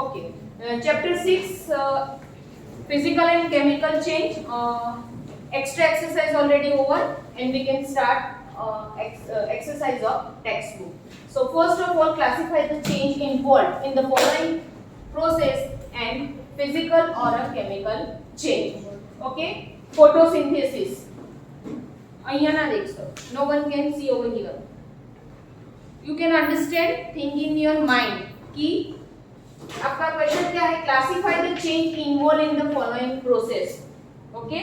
Okay. Chapter 6, physical and chemical change. Extra exercise already over, and we can start exercise of textbook. So first of all, classify the change involved in the following process and physical or a chemical change. Okay. Photosynthesis. અહીંયા ના દેખશો. No one can see over here. You can understand, think in your mind कि आपका question क्या है? Classify the change involve in the following process. Okay,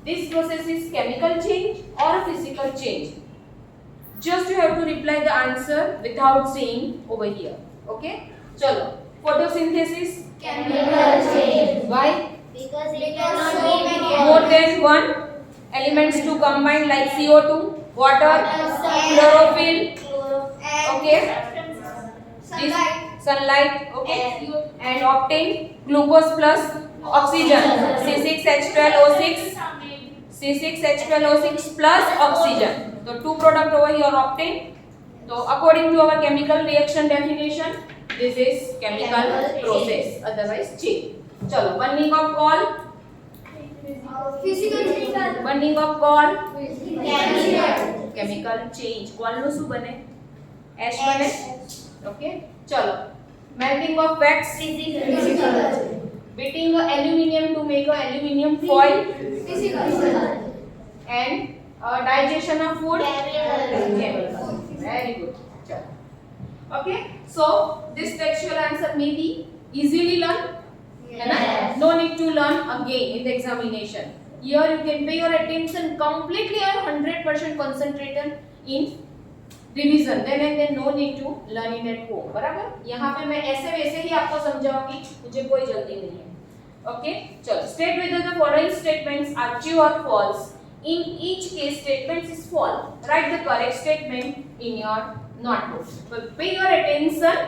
this process is chemical change और physical change. Just you have to reply the answer without saying over here. Okay, चलो. Photosynthesis Chemical change. Why? Because it cannot be More than one elements to combine like CO2, water, chlorophyll, okay, this sunlight, okay, and obtain glucose plus oxygen, C6H12O6, C6H12O6 plus oxygen. So two product over here obtained. So according to our chemical reaction definition, this is chemical process, otherwise change. चलो, burning of coal, Physical change. burning of coal, Chemical. chemical change. coal નું શું બને? ash બને. okay, ચલો. melting of wax, Physical. beating aluminium to make a aluminium foil, Physical. and digestion of food, Chemical. chemical. very good. चलो. okay, so this textual answer may be easily learned, है ना? No need to learn again in the examination. Here you can pay your attention completely and 100% concentrated in revision. Then and then no need to learn it at home. बराबर? यहाँ पे मैं ऐसे वैसे ही आपको समझाऊंगी, मुझे कोई जल्दी नहीं है. Okay? चलो. State whether the following statements are true or false. In each case, statements is false. Write the correct statement in your notebook. But pay your attention.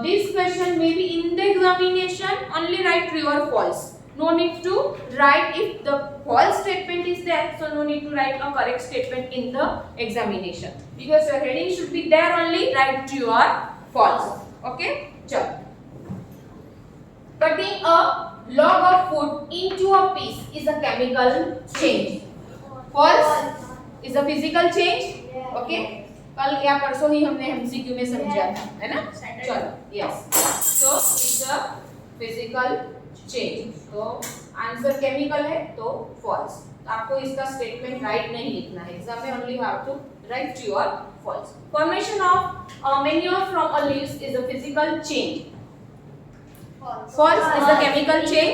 This question may be in the examination. Only write true or false. No need to write if the false statement is there. So no need to write a correct statement in the examination. Because your heading should be there only. Write true or false. Okay? Chalo. Cutting a log of food into a piece is a chemical change. False is a physical change. Okay? कल या परसों ही हमने MCQ में समझा था, है ना? चलो, yes. So it's a physical change. तो आंसर केमिकल है तो फॉल्स. आपको इसका स्टेटमेंट राइट नहीं लिखना है. एग्जाम में only have to write true और false. Formation of manure from a leaves is a physical change. False is a chemical change.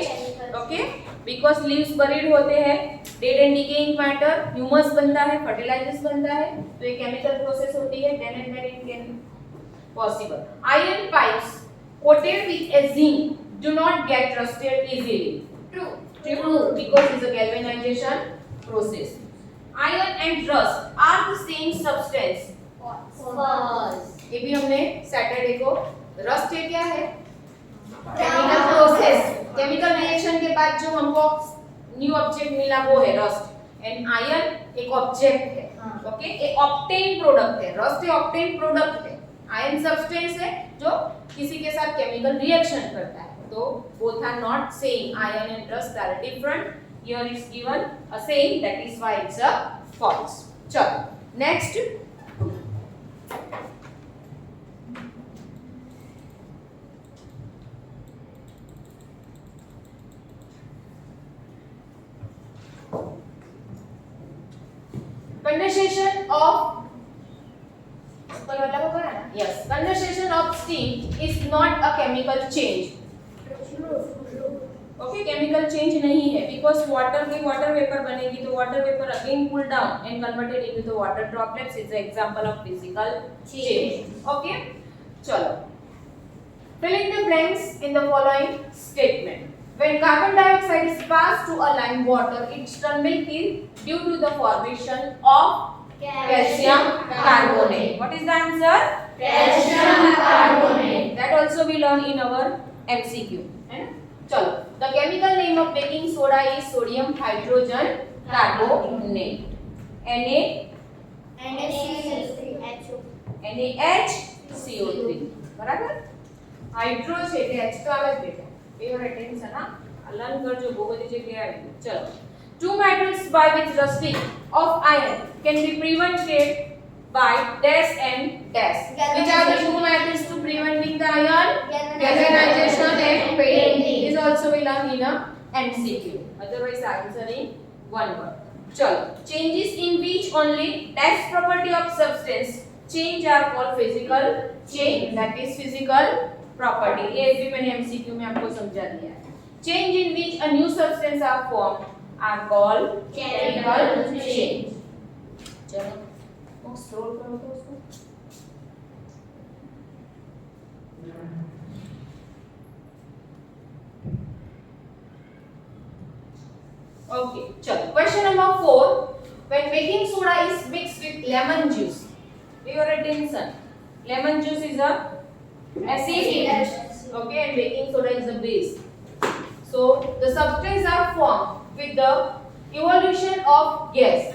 Okay, because leaves buried होते हैं, dead and decaying matter, humus बनता है, fertilisers बनता है, तो ये chemical process होती है. Then and then it can possible. Iron pipes coated with a zinc do not get rusted easily. True. Because it's a galvanization process. Iron and rust are the same substance. False. ये भी हमने Saturday को. Rust ये क्या है? Chemical process. Chemical reaction के बाद जो हमको न्यू ऑब्जेक्ट मिला वो है रस्ट. एंड आयरन एक ऑब्जेक्ट है. ओके, एक ऑब्टेन प्रोडक्ट है. रस्ट एक ऑब्टेन प्रोडक्ट है. आयरन सब्सटेंस है जो किसी के साथ केमिकल रिएक्शन करता है. तो both are not same. Iron and rust are different. Here is given a same, that is why it's a false. चलो, next. Condensation of yes, condensation of steam is not a chemical change. Okay, chemical change नहीं है because water की water vapor बनेगी तो water vapor again cool down and converted into the water droplets is an example of physical change. Okay, चलो. Fill in the blanks in the following statement. When carbon dioxide is passed to a lime water, its turn will kill due to the formation of calcium carbonate. What is the answer? Calcium carbonate. That also we learn in our MCQ. है ना? चलो. The chemical name of baking soda is sodium hydrogen carbonate. NaHCO3. बराबर? Hydro છે એટલે H તો આવે જ બેટા. યોર એટેન્શન હા. લર્ન કરજો બહુ બધી જગ્યાએ આવી ગયું. ચલો. Two metals by which rusting of iron can be prevented by dash and dash. Which are the two methods to preventing the iron? Galvanization and painting. Is also will learn in a MCQ. Otherwise answering one word. चलो. Changes in which only dash property of substance change are called physical change. That is physical property. ये भी मैंने MCQ में आपको समझा दिया है. Change in which a new substance are formed are called chemical change. चलो. वो स्क्रॉल करो तो उसको. Okay, चलो. Question number 4. When baking soda is mixed with lemon juice, pay your attention. Lemon juice is a acid. Okay, and baking soda is a base. So the substance are formed with the evolution of gas.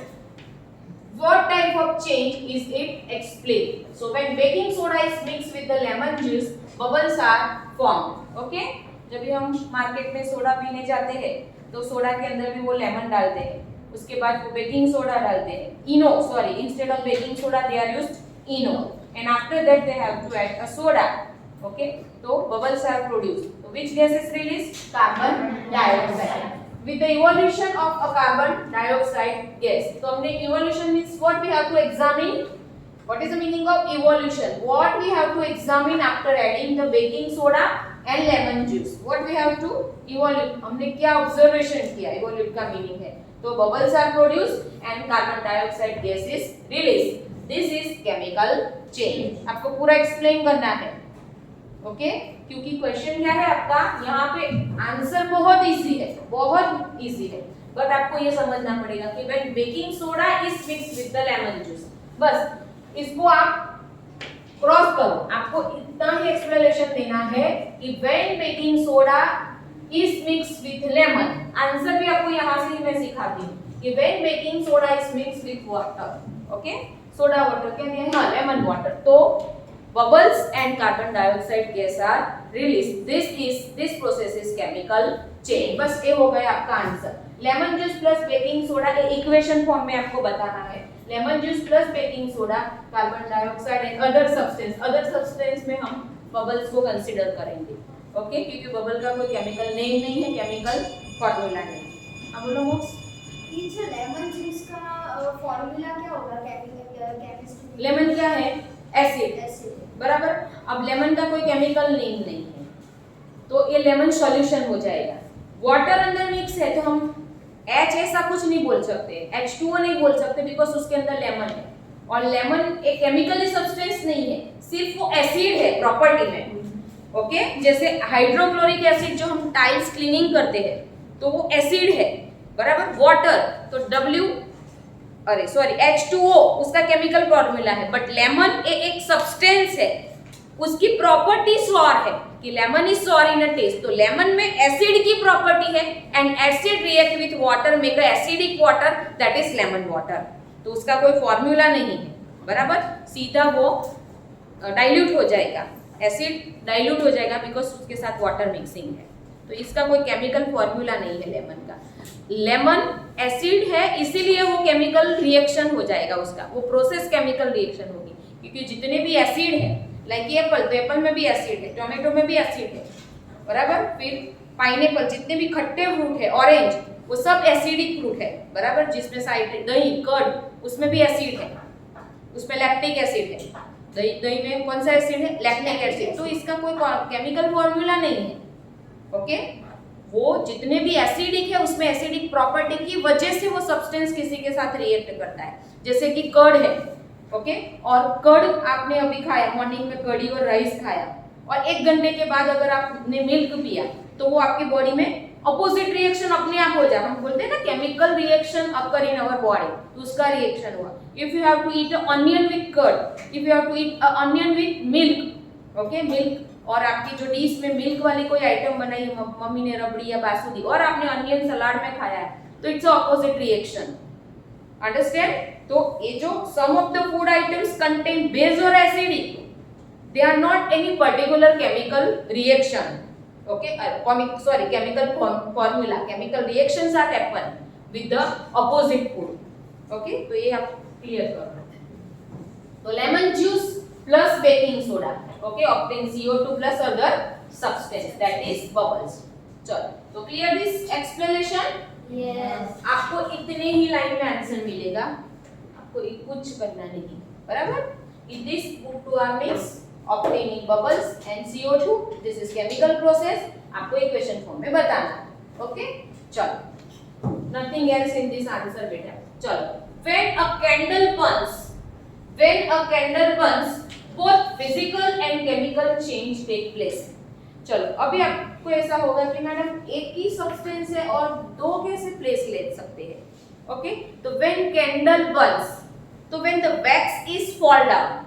What type of change is it explained? So when baking soda is mixed with the lemon juice, bubbles are formed. Okay? जब भी हम market में soda पीने जाते हैं तो soda के अंदर भी वो लेमन डालते हैं. उसके बाद वो बेकिंग सोडा डालते हैं. Eno, sorry, instead of baking soda they are used Eno. And after that they have to add a soda. Okay? तो bubbles are produced. So which gas is released? Carbon dioxide. With the evolution of a carbon dioxide gas. So हमने evolution means what we have to examine. What is the meaning of evolution? What we have to examine after adding the baking soda and lemon juice. What we have to evolve. हमने क्या observation किया? Evolve का meaning है. तो bubbles are produced and carbon dioxide gas is released. This is chemical change. आपको पूरा explain करना है. ओके क्योंकि क्वेश्चन क्या है आपका यहाँ पे आंसर बहुत इजी है बट आपको ये समझना पड़ेगा कि when baking soda is mixed with the lemon juice बस इसको आप क्रॉस करो आपको इतना ही एक्सप्लेनेशन देना है कि when baking soda is mixed with lemon answer भी आपको यहाँ से ही मैं सिखाती हूँ कि when baking soda is mixed with water okay soda water क्या दिया है हाँ लेमन वाटर तो bubbles and carbon dioxide gas are released. This process is chemical change. बस ये हो गया आपका answer. Lemon juice plus baking soda ये इक्वेशन फॉर्म में आपको बताना है. Lemon juice plus baking soda carbon dioxide and other substance में हम बबल्स को कंसीडर करेंगे. ओके क्योंकि बबल का कोई केमिकल नेम नहीं है केमिकल फॉर्मूला नहीं. अब बोलो मोक्स टीचर लेमन जूस का फॉर्मूला क्या होगा केमिस्ट्री लेमन क्या है एसिड बराबर. अब लेमन का कोई केमिकल नेम नहीं है तो ये लेमन सॉल्यूशन हो जाएगा. वाटर अंदर मिक्स है तो हम H ऐसा कुछ नहीं बोल सकते H2O नहीं बोल सकते बिकॉज उसके अंदर लेमन है और लेमन एक केमिकली सब्सटेंस नहीं है सिर्फ वो एसिड है प्रॉपर्टी में. ओके जैसे हाइड्रोक्लोरिक एसिड जो हम टाइल्स क्लीनिंग करते हैं तो वो एसिड है बराबर. वाटर तो H2O उसका केमिकल फॉर्मूला है बट लेमन एक सब्सटेंस है उसकी प्रॉपर्टी सॉर है कि lemon is sour in a taste. तो लेमन में एसिड की प्रॉपर्टी है and acid react with water make a acidic water that is lemon water. तो उसका कोई फॉर्मूला नहीं है बराबर. सीधा वो डाइल्यूट हो जाएगा एसिड डाइल्यूट हो जाएगा बिकॉज उसके साथ वाटर मिक्सिंग है. तो इसका कोई केमिकल फॉर्मूला नहीं है लेमन का. लेमन एसिड है इसीलिए वो केमिकल रिएक्शन हो जाएगा उसका वो प्रोसेस केमिकल रिएक्शन होगी क्योंकि जितने भी एसिड है लाइक एप्पल तो एप्पल में भी एसिड है टोमेटो में भी एसिड है बराबर. फिर पाइनएप्पल जितने भी खट्टे फ्रूट है ऑरेंज वो सब एसिडिक फ्रूट है बराबर. जिसमें साइट्रिक दही कर्ड उसमें भी एसिड है उसमें लैक्टिक एसिड है. दही में कौन सा एसिड है लैक्टिक एसिड. तो इसका कोई केमिकल फॉर्मूला नहीं है. ओके वो जितने भी एसिडिक है उसमें एसिडिक प्रॉपर्टी की वजह से वो सब्सटेंस किसी के साथ रिएक्ट करता है. जैसे कि कर्ड है ओके और कर्ड आपने अभी खाया मॉर्निंग में कड़ी और राइस खाया और 1 घंटे के बाद अगर आपने मिल्क पिया तो वो आपकी बॉडी में अपोजिट रिएक्शन अपने आप हो जाए. हम बोलते हैं ना chemical reaction occur in our body तो उसका रिएक्शन हुआ. If you have to eat onion with curd if you have to eat onion with milk okay milk और आपकी जो डिश में मिल्क वाली कोई आइटम बनाई है मम्मी ने रबड़ी या बासुंदी और आपने अनियन सलाड में खाया है तो इट्स ऑपोजिट रिएक्शन. अंडरस्टैंड. तो ये जो some of the food items contain base और acidic they are not any particular chemical reaction. Okay, chemical formula, chemical reactions are happen with the opposite food. Okay, तो ये आप clear करो. तो lemon juice plus baking soda, okay, obtain CO2 plus other substance that is bubbles. चलो, तो clear this explanation. Yes. आपको इतने ही line में आंसर मिलेगा, आपको कुछ करना नहीं, बराबर. In this put to our mix obtaining bubbles and CO2, this is chemical process. आपको इक्वेशन फॉर्म में बताना, ओके. चलो, nothing else in this answer बेटा. चलो, when a candle burns both physical and chemical change take place. चलो, अभी आपको ऐसा होगा कि मैडम एक ही सब्सटेंस है और दो कैसे प्लेस ले सकते हैं, ओके. तो when candle burns, तो when the wax is fall down,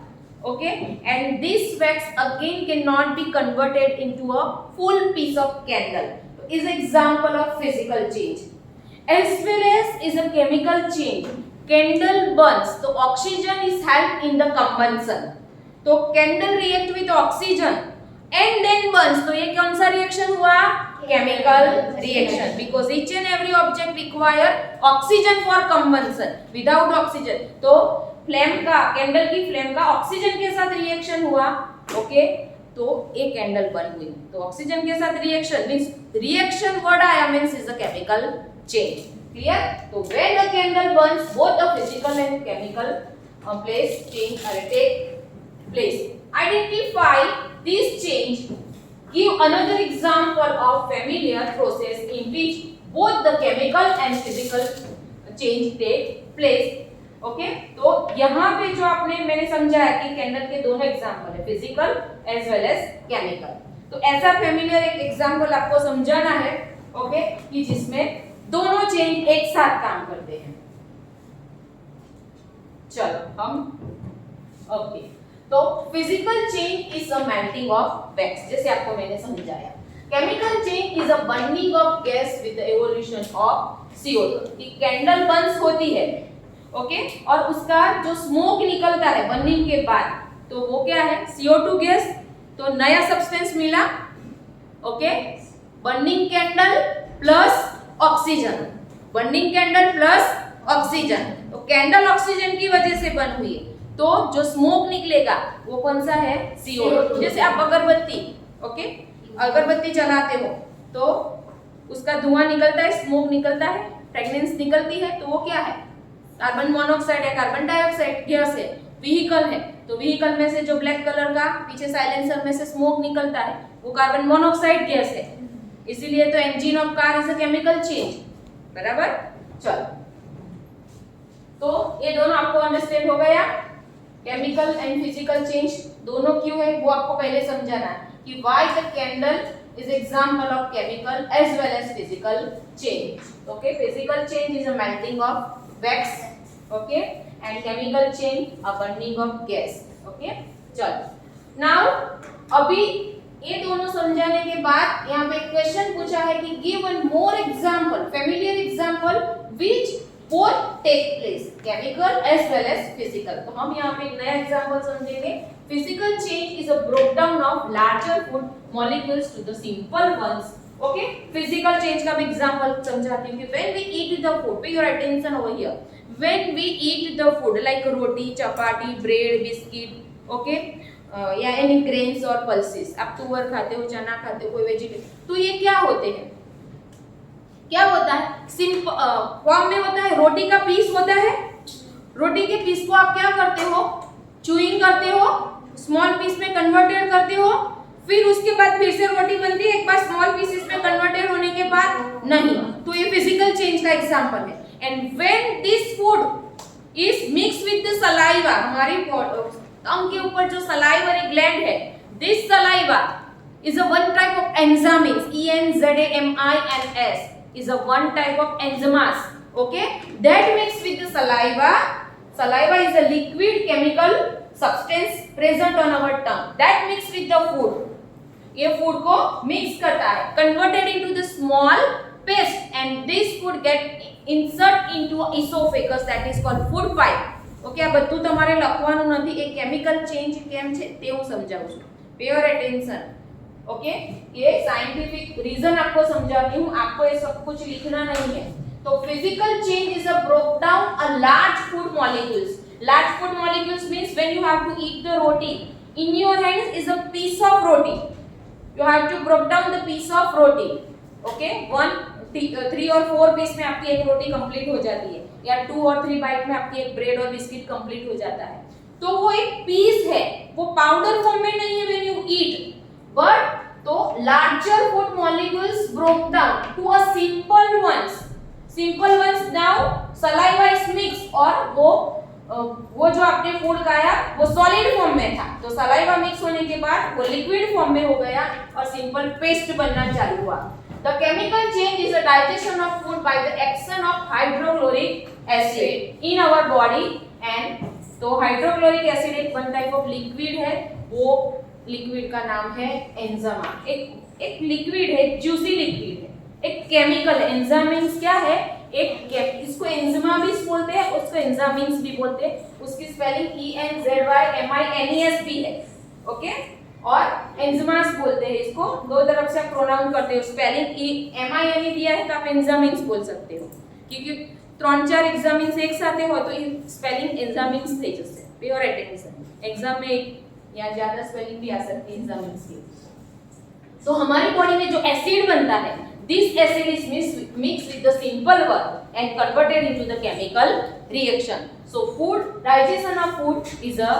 okay, and this wax again cannot be converted into a full piece of candle, is example of physical change as well as is a chemical change. Candle burns, तो oxygen is help in the combustion, तो candle react with oxygen and then burns, तो ये कौन सा reaction हुआ? Chemical reaction, because each and every object require oxygen for combustion. Without oxygen, तो flame का, candle की फ्लेम का ऑक्सीजन के साथ रिएक्शन हुआ, ओके, तो एक कैंडल बन हुई. तो ऑक्सीजन के साथ रिएक्शन मींस रिएक्शन वर्ड आया means is a chemical change. Clear. तो when a candle burns both the physical and chemical place change are take place. Identify this change. Give another example of familiar process in which both the chemical and physical change take place. Okay, तो यहाँ पे जो आपने मैंने समझाया कि candle के दोनों एग्जांपल है, physical as well as chemical. तो ऐसा फेमिलियर एक एग्जांपल आपको समझाना है, ओके, कि जिसमें दोनों चेंज एक साथ काम करते हैं. चलो हम ओके. तो physical change is a melting of wax, जैसे आपको मैंने समझाया. Chemical change is a burning of gas with the evolution of CO2. कि कैंडल बर्न्स होती है, ओके, और उसका जो स्मोक निकलता है बर्निंग के बाद, तो वो क्या है? CO2 gas. तो नया सब्सटेंस मिला, okay. Burning candle plus oxygen, burning candle plus oxygen. तो कैंडल ऑक्सीजन की वजह से बन हुई है, तो जो स्मोक निकलेगा वो कौन सा है? CO2. जैसे आप अगरबत्ती, ओके, अगरबत्ती जलाते हो तो उसका धुआं निकलता है, स्मोक निकलता है, फ्रेग्रेंस निकलती है, तो वो क्या है? कार्बन मोनोऑक्साइड है, कार्बन डाइऑक्साइड गैस है. व्हीकल है, तो व्हीकल में से जो ब्लैक कलर का पीछे साइलेंसर में से स्मोक निकलता है वो कार्बन मोनोऑक्साइड गैस है. इसीलिए तो engine of car is a chemical change, बराबर. चलो, तो ये दोनों आपको अंडरस्टैंड हो गया. केमिकल एंड फिजिकल चेंज दोनों क्यों है वो आपको पहले समझाना है कि why the candle is example of chemical as well as physical change. Okay, physical change is a melting of wax, okay, and chemical change a burning of gas. Okay, चलो now अभी ये दोनों समझाने के बाद यहाँ पे क्वेश्चन पूछा है कि give one more example, familiar example which both take place, chemical as well as physical. तो हम यहाँ पे एक नया example समझेंगे. Physical change is a breakdown of larger food molecules to the simple ones. Okay, physical change का भी example समझाती हूँ कि when we eat the food, pay your attention over here. When we eat the food like roti, chapati, bread, biscuit, okay, या any grains और pulses. आप तुअर खाते हो, चना खाते हो, कोई वेजिटेबल, तो ये क्या होते हैं? क्या होता है? सिंपल फॉर्म में होता है, रोटी का पीस होता है. रोटी के पीस को आप क्या करते हो? चूइंग करते हो, स्मॉल पीस में कन्वर्टेड करते हो, फिर उसके बाद फिर से रोटी बनती है. एक बार स्मॉल पीसेस में कन्वर्टेड होने के बाद नहीं, तो ये फिजिकल चेंज का एग्जांपल है. And when this food is mix with the saliva, हमारी टंग के ऊपर जो सलाइवरी ग्लैंड है, this saliva is a one type of enzyme, ENZAMINS is a one type of enzymes, okay, that mix with the saliva. Saliva is a liquid chemical substance present on our tongue that mix with the food. ये food को mix करता है, converted into the small paste, and this food get insert into esophagus, that is called food pipe. Okay, આ બધું તમારે લખવાનું નથી, એ chemical change કેમ છે તે હું સમજાવું છું. Pure attention. ओके, ये साइंटिफिक रीजन आपको समझाती हूँ, आपको ये सब कुछ लिखना नहीं है. तो physical change is a broke down a large food molecules. Large food molecules means when you have to eat the roti, in your hands is a piece of roti. You have to break down the piece of roti. Okay, 3 और 4 piece में आपकी एक रोटी complete हो जाती है, या 2 और 3 bite में आपकी एक ब्रेड और बिस्किट कंप्लीट हो जाता है. तो वो एक पीस है, वो पाउडर फॉर्म में नहीं है व्हेन यू ईट, बट तो larger food molecules broke down to a simple ones. Now saliva is mixed, और वो जो आपने फूड खाया वो सॉलिड फॉर्म में था, तो सलाइवा मिक्स होने के बाद वो लिक्विड फॉर्म में हो गया और सिंपल पेस्ट बनना चालू हुआ. The chemical change is a digestion of food by the action of hydrochloric acid in our body. And तो हाइड्रोक्लोरिक एसिड एक वन टाइप ऑफ लिक्विड है, वो लिक्विड का नाम है एंजाइम. एक लिक्विड है, जूसी लिक्विड है, एक केमिकल. एंजाइम मींस क्या है, इसको एंजाइमा भी बोलते हैं, उसको एंजाइम्स भी बोलते हैं. उसकी स्पेलिंग ENZYMINES भी है. ओके, और एंजाइम्स बोलते हैं इसको, दो तरफ से आप प्रोनाउंस करते हो. स्पेलिंग MINE दिया है तो आप एंजाइम्स बोल सकते हो, क्योंकि 3-4 एग्जामिन्स एक साथ हो तो ये स्पेलिंग एंजाइम्स थे. जैसे प्योर अटेंशन एग्जाम में या ज्यादा स्पेलिंग भी आ सकती है एंजाइम्स की. तो हमारी बॉडी में जो एसिड बनता है, this acid is mixed with the simple one and converted into the chemical reaction. So food, digestion of food is a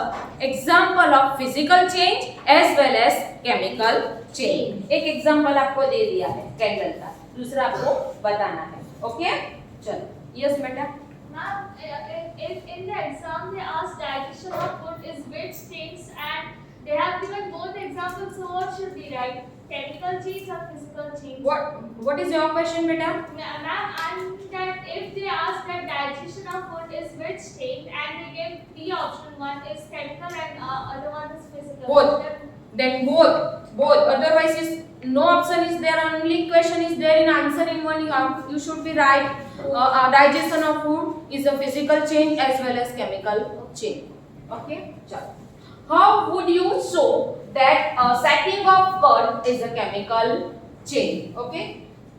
example of physical change as well as chemical change. एक example आपको दे दिया है candle का, दूसरा आपको बताना है. Okay, चलो. यस बेटा. Ma'am, in the exam they asked digestion of food is which things, and they have given both examples, so what should be right? Chemical change or physical change? What is your question beta? Ma'am, and that if they ask that digestion of food is which thing, and they gave the option, one is chemical and other one is physical. Both. Then both. Otherwise is no option is there, only question is there in answer in one. You should be right. Digestion of food is a physical change as well as chemical change. Okay, chalo. How would you show that setting of curd is a chemical change? Okay,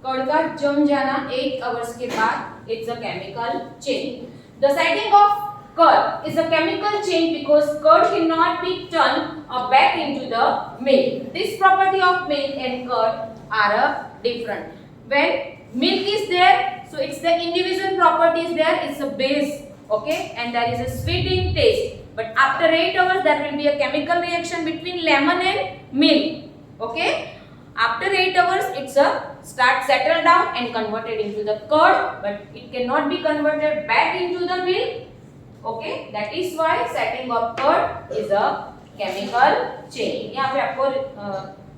curd का जम जाना 8 hours के बाद it's a chemical change. The setting of curd is a chemical change because curd cannot be turned back into the milk. This property of milk and curd are different. When milk is there, so it's the individual properties there, it's a base, okay, and there is a sweet in taste. But after 8 hours there will be a chemical reaction between lemon and milk. Okay, after 8 hours it's a start settle down and converted into the curd, but it cannot be converted back into the milk. Okay, that is why setting of curd is a chemical change. यहाँ पे आपको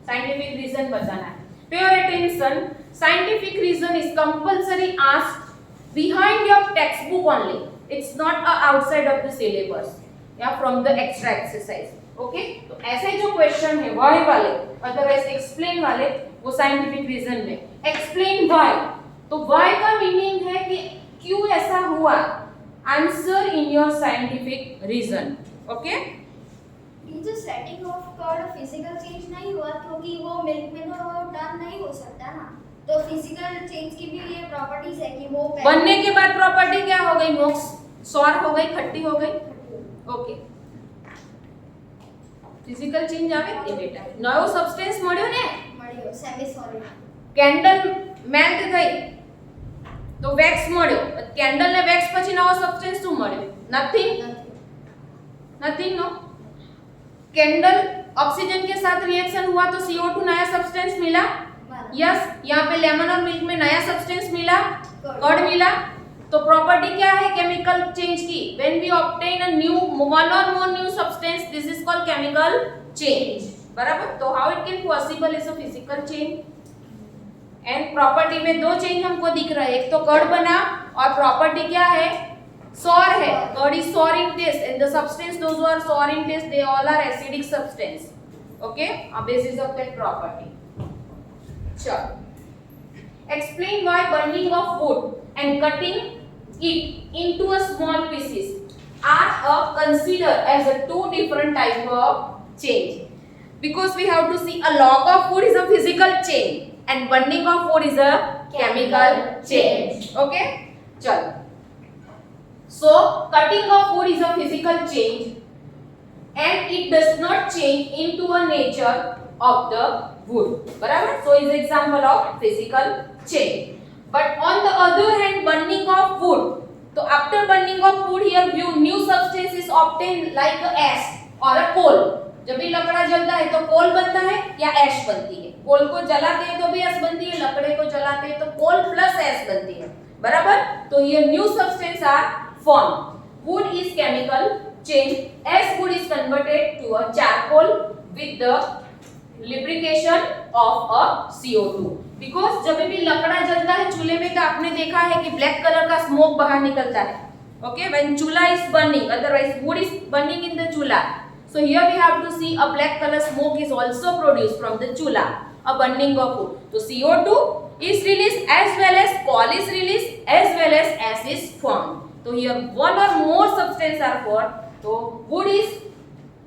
scientific reason बताना है. Pure attention, scientific reason is compulsory asked behind your textbook only. It's not outside of the syllabus. या from the extra exercise. Okay, तो ऐसे जो question है व्हाई वाले, अदरवाइज एक्सप्लेन वाले, वो साइंटिफिक रीजन में एक्सप्लेन व्हाई. तो व्हाई का मीनिंग है कि क्यों ऐसा हुआ, answer in your scientific reason. Okay, ये जो setting of curd physical change नहीं हुआ क्योंकि वो मिल्क में तो टर्न नहीं हो सकता ना, तो फिजिकल चेंज की भी ये प्रॉपर्टीज है कि वो बनने के बाद प्रॉपर्टी क्या हो गई, मोक्स सॉर हो गई, खट्टी हो गई. ओके, फिजिकल चेंज આવે કે બેટા નવો સબસ્ટેન્સ મળ્યો ને, सेमी सॉलिड. કેન્ડલ મેલ્ટ થઈ તો વેક્સ મળ્યો, કેન્ડલ ને વેક્સ પછી નવો સબસ્ટેન્સ શું મળ્યો, નથિંગ. नो. कैंडल ऑक्सीजन के साथ रिएक्शन हुआ तो CO2 नया सब्सटेंस मिला. यस, यहाँ पे लेमन और मिल्क में नया सब्सटेंस मिला, कर्ड मिला. तो प्रॉपर्टी क्या है केमिकल चेंज की, when we obtain a new one और more new substance, this is called chemical change. बराबर. तो how it can possible is a physical change. And property में दो चेंज हमको दिख रहा है, एक तो कर्ड बना और प्रॉपर्टी क्या है, sour है. Curd is sour in taste and the substance those who are sour in taste they all are acidic substance. Okay, a basis of that property. Sure. Explain why burning of wood and cutting it into a small pieces are considered as a two different type of change, because we have to see a loss of food is a physical change and burning of food is a chemical change. Okay, चलो. So cutting of food is a physical change and it does not change into a nature of the wood. बराबर? So is example of physical change. But on the other hand, burning of food. So after burning of food, here new substance is obtained like a ash or a coal. जब भी लकड़ा जलता है तो कोल बनता है या ऐश बनती है. कोल को जलाते हैं तो भी ऐश बनती है, लकड़े को जलाते हैं तो कोल प्लस ऐश बनती है. बराबर? तो ये new substance are form. Wood is chemical change. Ash wood is converted to a charcoal with the lubrication of a CO2. Because जब भी लकड़ा जलता है चूल्हे में तो आपने देखा है कि ब्लैक कलर का स्मोक बाहर निकलता है. Okay, when chula is burning, otherwise wood is burning in the chula. So here we have to see a black color smoke is also produced from the chula, a burning of wood. So CO2 is released as well as coal is released as well as ash is formed. So here one or more substance are formed. So wood is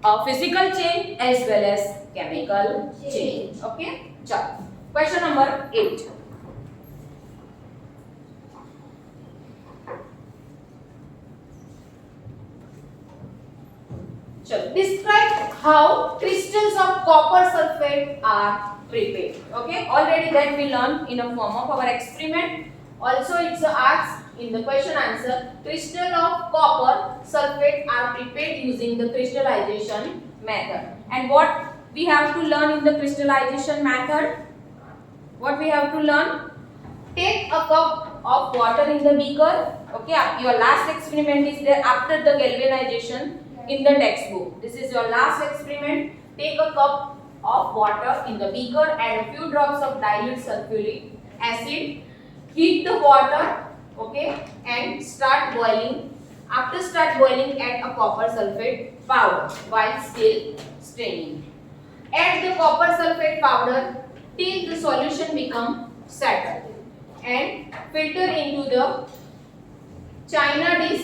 a physical change as well as chemical change. Okay, chalo. Question number 8. Chalo. Describe how crystals of copper sulfate are prepared. Okay, already that we learned in a form of our experiment. Also it's asked in the question answer, crystal of copper sulfate are prepared using the crystallization method. And what we have to learn in the crystallization method? What we have to learn? Take a cup of water in the beaker. Okay, your last experiment is there after the galvanization in the textbook. This is your last experiment. Take a cup of water in the beaker, add a few drops of dilute sulfuric acid, heat the water, okay, and start boiling. After start boiling, add a copper sulfate powder while still straining. Add the copper sulfate powder till the solution become settled and filter into the china dish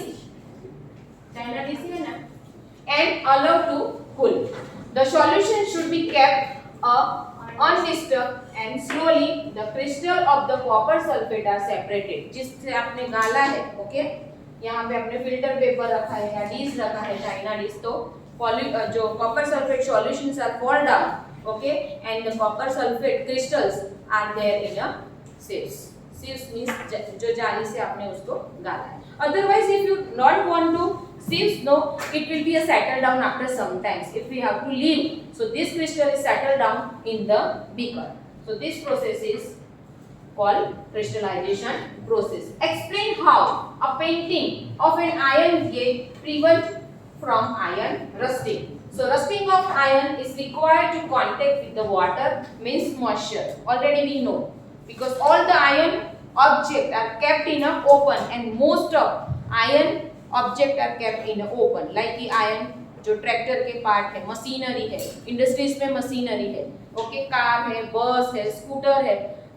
and allow to cool. The solution should be kept undisturbed and slowly the crystal of the copper sulfate are separated. जिससे आपने गाला है, okay, यहाँ पे आपने filter paper रखा है या dish रखा है, चाइना डिश, तो जो copper sulfate solutions are fall down, okay, and the copper sulfate crystals are there in a sieves. Sieves means जो जाली से आपने उसको गाला है. Otherwise, if you not want to sieves, no, it will be a settle down after some times. If we have to leave, so this crystal is settled down in the beaker. So this process is called crystallization process. Explain how a painting of an iron gate prevents from iron rusting. So rusting of iron is required to contact with the water, means moisture. Already we know, because all the iron objects are kept in a open and most of iron object are kept in open, like the iron जो tractor के part है, machinery है, industries में machinery है, okay, car है, बस है, scooter है,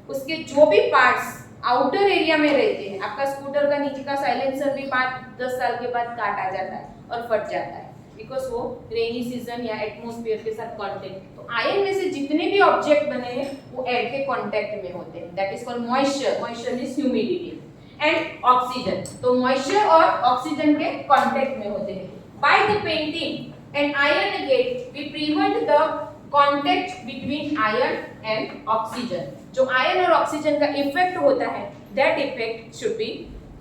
उसके जो भी पार्ट्स आउटर एरिया में रहते हैं, आपका स्कूटर का नीचे का साइलेंसर भी 5-10 साल के बाद काट आ जाता है और फट जाता है, बिकॉज वो रेनी सीजन या एटमॉस्फेयर के साथ कांटेक्ट. तो आयन में से जितने भी ऑब्जेक्ट बने हैं वो एयर के कांटेक्ट में होते हैं, that is called moisture. Moisture is humidity and oxygen. तो मॉइस्चर और ऑक्सीजन के कांटेक्ट में होते हैं. By the painting an iron gate, we prevent the contact between iron and oxygen. जो आयन और ऑक्सीजन का इफेक्ट होता है, that effect should be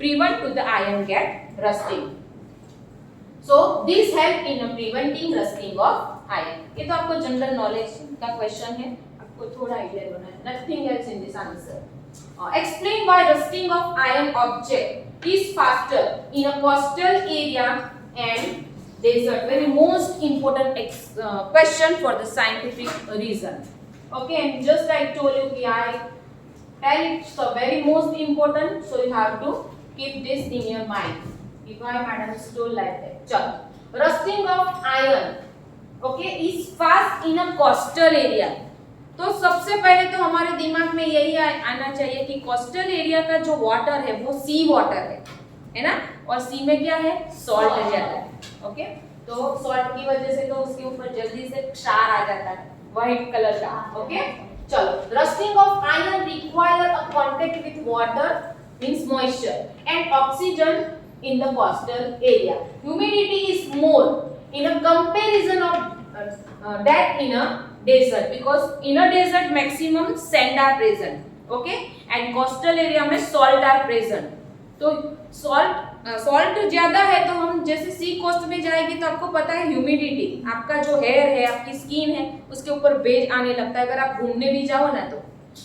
prevent to the iron get rusting. So this help in preventing rusting of iron. ये तो आपको general knowledge का question है, आपको थोड़ा आइडिया होना है. Nothing else in this answer. Explain why rusting of iron object is faster in a coastal area and desert. Very most important question for the scientific reason. Okay, and just I told you कि I tell it's the very most important, so you have to keep this in your mind. If I madam is told like that. चलो, rusting of iron, okay, is fast in a coastal area. तो सबसे पहले तो हमारे दिमाग में यही आना चाहिए कि कोस्टल एरिया का जो वाटर है वो सी वाटर है. है ना, और सी में क्या है, सॉल्ट ज्यादा है। ओके, तो सॉल्ट की वजह से तो उसके ऊपर जल्दी से क्षार आ जाता है, व्हाइट कलर का। ओके, चलो, rusting of iron require a contact with water means moisture and oxygen in the coastal area. Humidity is more in a comparison of that in a desert, because in a desert maximum sand are present, okay, and coastal area में salt are present. तो salt ज्यादा है, तो हम जैसे सी coast में जाएगी तो आपको पता है ह्यूमिडिटी, आपका जो हेयर है, आपकी स्किन है, उसके ऊपर बेज आने लगता है। अगर आप घूमने भी जाओ ना तो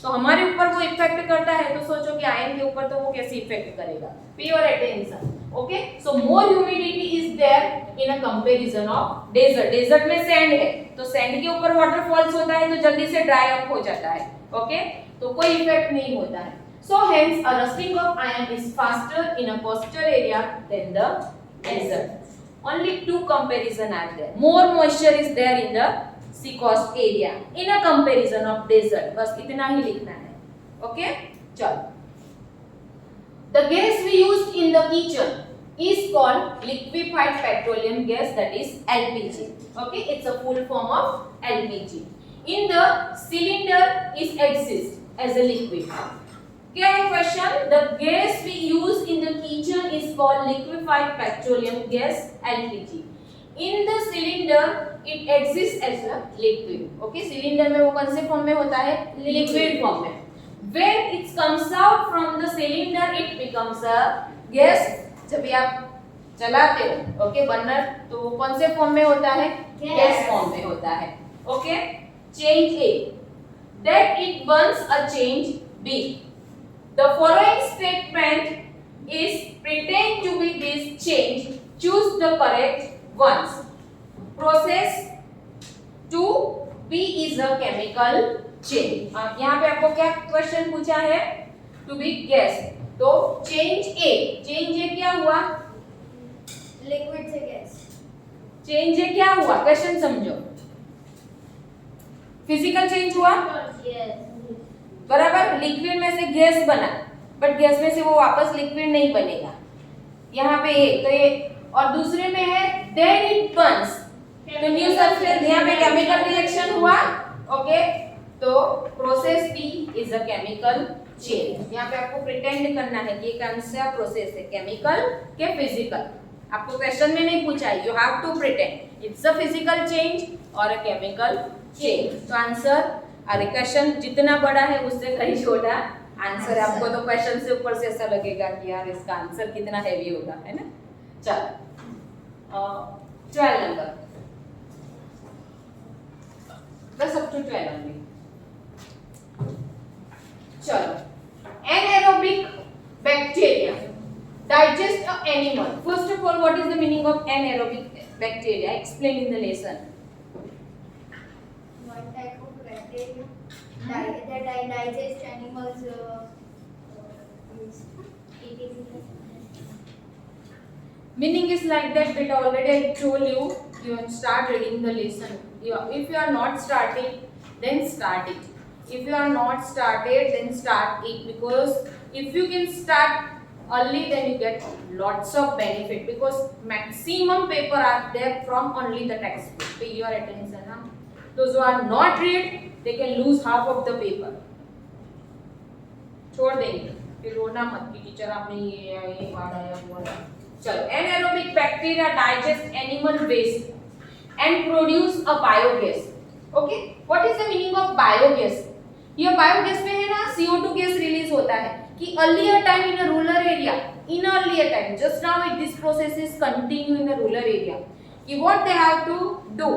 हमारे ऊपर वो इफेक्ट करता है, तो सोचो कि आयरन के ऊपर तो वो कैसे इफेक्ट करेगा। Pay your attention, okay, so more humidity is there in a comparison of desert. Desert में सैंड है, तो सैंड के ऊपर वाटरफॉल्स होता है, तो जल्दी से ड्राई अप हो जाता है। ओके, तो कोई इफेक्ट नहीं होता है। So hence a rusting of iron is faster in a coastal area than the desert. Only two comparison are there. More moisture is there in the sea coast area in a comparison of desert. बस इतना ही लिखना है। Okay? चलो। The gas we used in the kitchen is called liquefied petroleum gas, that is LPG. Okay? It's a full form of LPG. In the cylinder it exists as a liquid. क्या है question? The gas we use in the kitchen is called liquefied petroleum gas, LPG. In the cylinder it exists as a liquid. Okay, cylinder में वो कौन से form में होता है? Liquid form में। When it comes out from the cylinder it becomes a gas. जब भी आप चलाते हो, ओके, बर्नर, तो वो कौन से फॉर्म में होता है? गैस फॉर्म में होता है। Okay, change A, that it burns a change B. The following statement is pretend to be this change. Choose the correct ones. Process 2B is a chemical change. यहाँ पे आपको क्या क्वेश्चन पूछा है? To be gas. तो change A. Change A क्या हुआ? Liquid से गैस। Change A क्या हुआ? क्वेश्चन समझो। फिजिकल चेंज हुआ? यस। बराबर, लिक्विड में से गैस बना, बट गैस में से वो वापस लिक्विड नहीं बनेगा। यहाँ पे ये तो ये, और दूसरे में है देन इट बर्न्स, तो न्यू सब्सटेंस, यहाँ पे केमिकल रिएक्शन हुआ। ओके, तो process B is a chemical change. यहाँ पे आपको प्रिटेंड करना है कि ये कौन सा प्रोसेस है, केमिकल के फिजिकल। आपको क्वेश्चन में नहीं पूछा है, you have to pretend it's a physical change और अ केमिकल चेंज। तो आंसर, अरे क्वेश्चन जितना बड़ा है उससे कहीं छोटा आंसर है। आपको तो क्वेश्चन से ऊपर से ऐसा लगेगा कि यार इसका आंसर कितना हैवी होगा, है ना। चलो, 12 नंबर, बस अप टू 12 ओनली। चलो, anaerobic bacteria digest a animal. First of all, what is the meaning of anaerobic bacteria? Explain in the lesson. One type of bacteria that digest animals. Meaning is like that, but already I told you, you start reading the lesson. If you are not starting, then start it. If you are not started, then start it, because if you can start early, then you get lots of benefit, because maximum paper are there from only the textbook. Pay your attention, huh? Those who are not read, they can lose half of the paper. छोड़ देंगे, फिर रोना मत कि teacher आपने ये पढ़ाया वो। चलो, anaerobic bacteria digest animal waste and produce a biogas. Okay, what is the meaning of biogas? ये biogas में है ना CO2 गैस रिलीज होता है कि earlier time in a rural area, in earlier time, just now this process is continue in a rural area. What they have to do?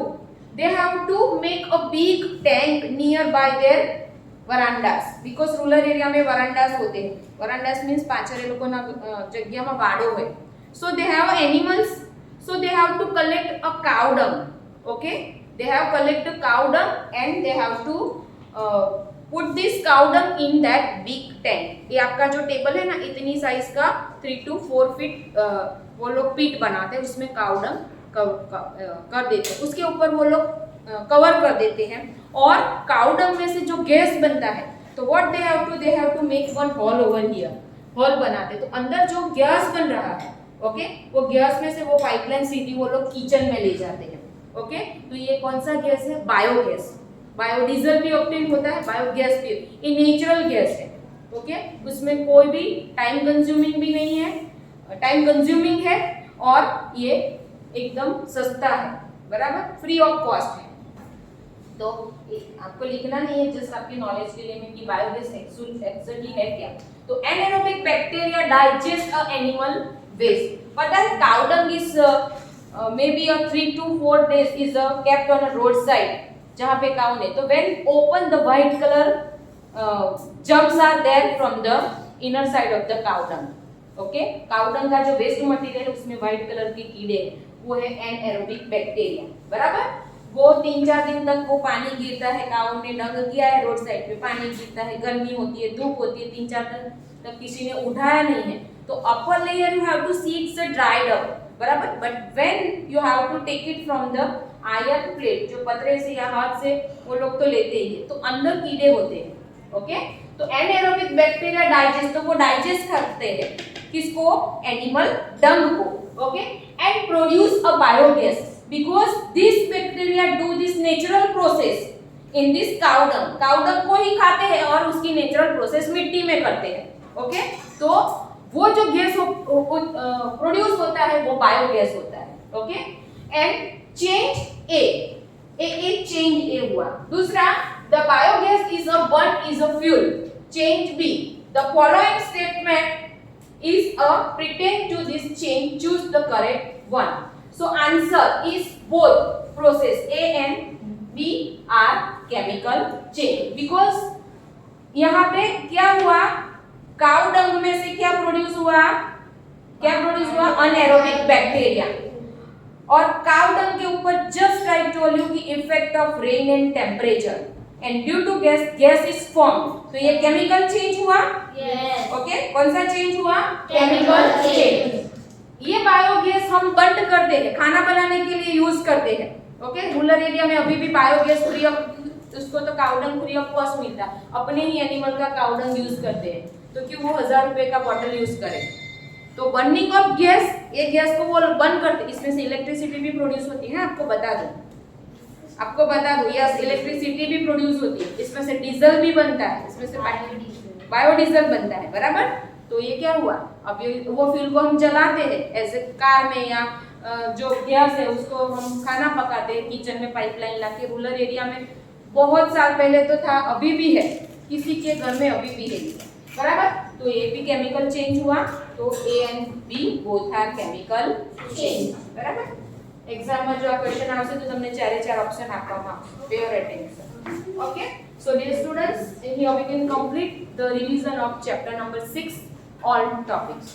They have to make a big tank nearby their verandas, because rural area में verandas होते हैं. Verandas means પાછળ એ લોકોના જગ્યામાં વાડો હોય. So they have animals, so they have to collect a cow dung. Okay, they have collect the cow dung and they have to put this cow dung in that big tank. ये आपका जो table है ना, इतनी size का 3 to 4 feet वो लोग पीट बनाते हैं, उसमें काउ डंग कर देते हैं, उसके ऊपर वो लोग कवर कर देते हैं, और काउ डंग में से जो गैस बनता है, तो what they have to make one hole over here, hole बनाते तो अंदर जो गैस बन रहा है, ओके, वो गैस में से वो पाइपलाइन सीधी वो लोग किचन में ले जाते हैं, ओके। तो ये कौन सा गैस है? बायोगैस। बायोडीजल भी ऑब्टेन होता है, बायोगैस भी, ये नेचुरल गैस है, ओके। उसमें कोई भी टाइम कंज्यूमिंग भी नहीं है, टाइम कंज्यूमिंग है और ये एकदम सस्ता है, बराबर, फ्री ऑफ कॉस्ट है। तो आपको लिखना नहीं है, जस्ट आपकी नॉलेज के लिए में कि बायोगैस एक्चुअली है क्या। तो anaerobic bacteria digest a animal waste, पता है cow dung is maybe a 3 to 4 days is kept on a roadside जहाँ पे काउ ने, तो when open the white color germs are there from the inner side of the cow dung, okay। cow dung का जो waste material है उसमें white colour के कीड़े हैं, वो है एनारोबिक बैक्टीरिया, बराबर। वो 3-4 दिन तक वो पानी गिरता है, काऊ ने डंग किया है रोड साइड पे, पानी गिरता है, गर्मी होती है, धूप होती है, 3-4 दिन तक किसी ने उठाया नहीं है, तो upper layer you have to see it's dried up, बराबर। But when you have to take it from the iron plate, जो पतरे से या हाथ से वो लोग तो लेते ही है, तो अंदर कीड़े होते हैं, ओके। तो एनारोबिक बैक्टीरिया डाइजेस्ट, तो वो डाइजेस्ट करते हैं किसको? एनिमल डंग को, okay, and produce a biogas because this bacteria do this natural process in this cow dung। cow dung को ही खाते हैं और उसकी नेचुरल प्रोसेस मिट्टी में करते हैं, ओके। तो वो जो गैस प्रोड्यूस होता है वो बायोगैस होता है, okay. And change A change A हुआ। दूसरा, the biogas is a burn is a fuel. Change B, the following statement is a pretend to this change, choose the correct one। So answer is both process A and B are chemical change because यहाँ पे क्या हुआ? Cow dung में से क्या produce हुआ? क्या produce हुआ? Anaerobic bacteria. और काउ डंग के ऊपर जस्ट आई टोल्ड यू की effect of rain and temperature and due to gas is form, तो ये केमिकल चेंज हुआ, Yes. ओके। कौन सा चेंज हुआ? Chemical change. ये बायोगैस हम बर्न करते हैं, खाना बनाने के लिए यूज करते हैं, ओके। रूरल एरिया में अभी भी बायोगैस फ्री ऑफ, उसको तो cow dung free of cost मिलता है, अपने ही एनिमल का काउ डंग यूज करते हैं, तो क्यों वो 1000 रुपए का बॉटल यूज करें। तो बर्निंग ऑफ गैस, ये गैस को वो बर्न करते, इसमें से इलेक्ट्रिसिटी भी प्रोड्यूस होती है, आपको बता दूं, यस, इलेक्ट्रिसिटी भी प्रोड्यूस होती है, इसमें से डीजल भी बनता है, इसमें से बायोडीजल बनता है, बराबर। तो ये क्या हुआ? अब ये वो फ्यूल को हम जलाते हैं ऐसे कार में, या जो गैस है उसको हम खाना पकाते हैं किचन में पाइपलाइन लाके। रूरल एरिया में बहुत साल पहले तो था, अभी भी है, किसी के घर में अभी भी है, बराबर। तो ये भी केमिकल चेंज हुआ, तो A and B both are chemical change, बराबर। एग्जाम में जो आ क्वेश्चन આવશે તો તમને 4 ઓપ્શન આપવામાં આવશે, pay your attention, okay. So dear students, here we can complete the revision of chapter number 6 all topics.